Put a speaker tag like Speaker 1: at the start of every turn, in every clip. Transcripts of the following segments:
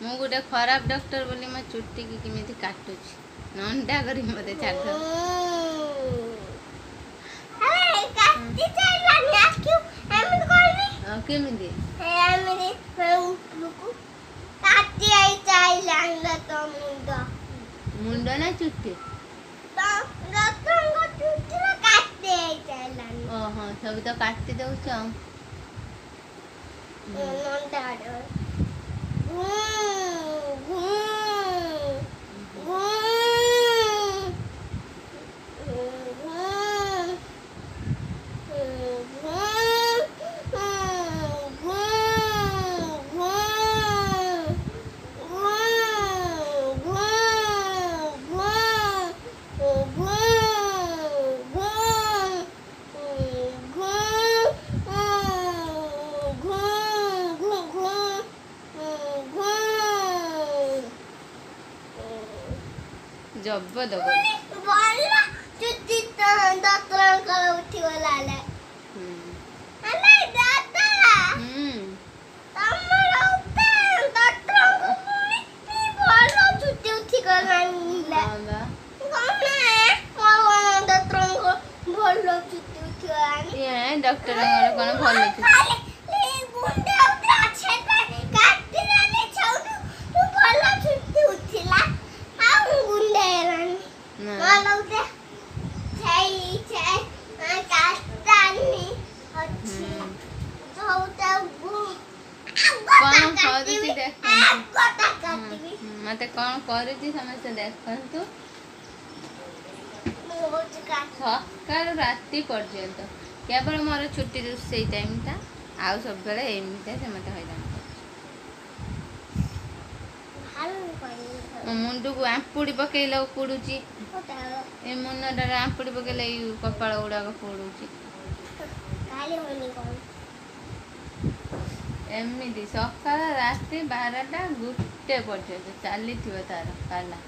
Speaker 1: ମୁଁ ଗୋଟେ ଖରାପ ଡକ୍ଟର ବୋଲି ମୋ ଚୁଟିକି କେମିତି କାଟୁଛି ନଣ୍ଡା କରି ମୋତେ ଛାଡ଼ କେମିତି ମୁଣ୍ଡ ନା ଚୁଟି ଓହୋ ସବୁ ତ କାଟି ଦଉଛ ଜବ ଦବ ଡକ୍ଟର କଣ ଭଲ मत कौन कर समस्त देखु सकाल राति पर्यंत केवल मोर छुट्टी से टाइमटा आउ सब बेले एमती से मत हैरान मुंड को आंपुड़ी पकईला पोड़ुची ए मुनटा आंपुड़ी पकईला कपाल गुड़ाक पोड़ुची एमती सकाल राति 12टा 1 पर्यंत चली तार पाला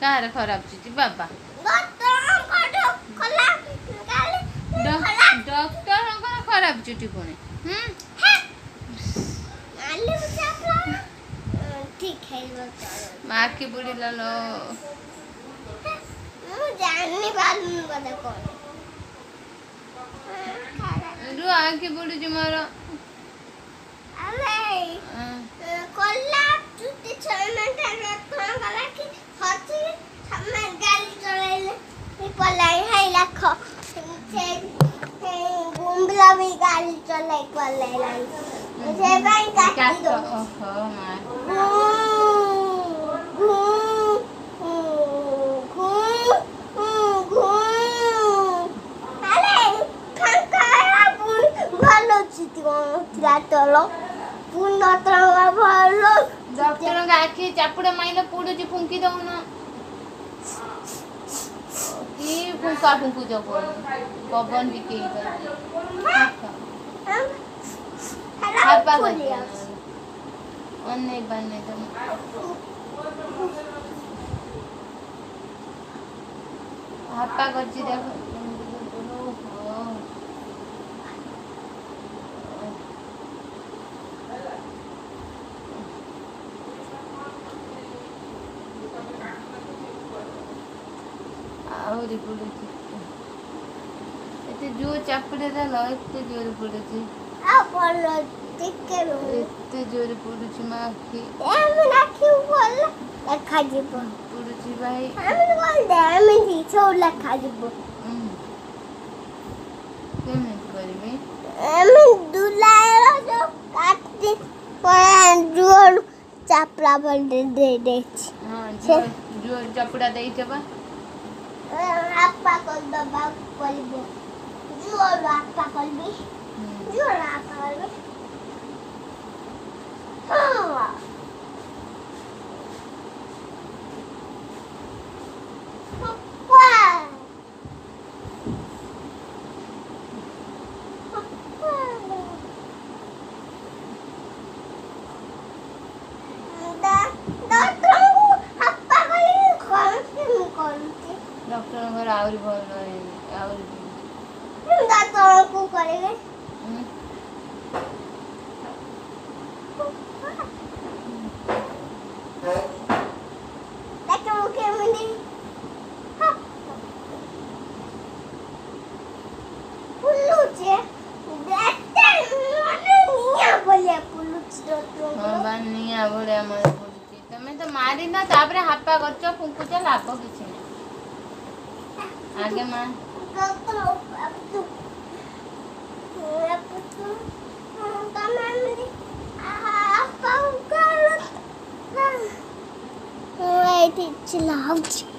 Speaker 1: कार खराब चुटी बाबा डॉक्टर खराब चुटी पुणी माँ की बुढ़ी लो आखि बुढ़ी जी मोर
Speaker 2: गाड़ी
Speaker 1: डॉक्टर आखि चापुड़ा माइल पुड़ू फुंकी दौन कि फुंका फुंकु जो पवन टिके अनेक बने हापा करछि देखो एते जो चापड़े दल एते जोर पड़ुछि एते जोर पड़ुछि माँ की
Speaker 2: लेखा जीव
Speaker 1: पड़ुछि भाई
Speaker 2: लेखा जीव
Speaker 1: पेमेंट करबी
Speaker 2: जोर चापड़ा बंदे दे
Speaker 1: हां जोर चापड़ा देई जबा
Speaker 2: आपा को दबा करबो जोर आपा करबी जोर आपा करबी हां
Speaker 1: ଆହୁରି ଭଲ ଆହୁରି
Speaker 2: ତଳକୁ କରିବେ
Speaker 1: ହୁଁ।
Speaker 2: ଦେଖ ମୁଁ କେମିତି ବୁଲୁଛି ଦେଖ ମାନେ ନିଆଁ ଭଳିଆ ବୁଲୁଛି
Speaker 1: ହଁ ବା ନିଆଁ ଭଳିଆ ମନେ ପଡୁଛି। ତମେ ତ ମାରିନ ତାପରେ ହାପା କରୁଛ ଫୁଙ୍କୁଛ ଲାଭ କିଛି ନାହିଁ। ଆଗେ ମା
Speaker 2: ଏଇଠି ଚିଲ୍ଲାଉଛି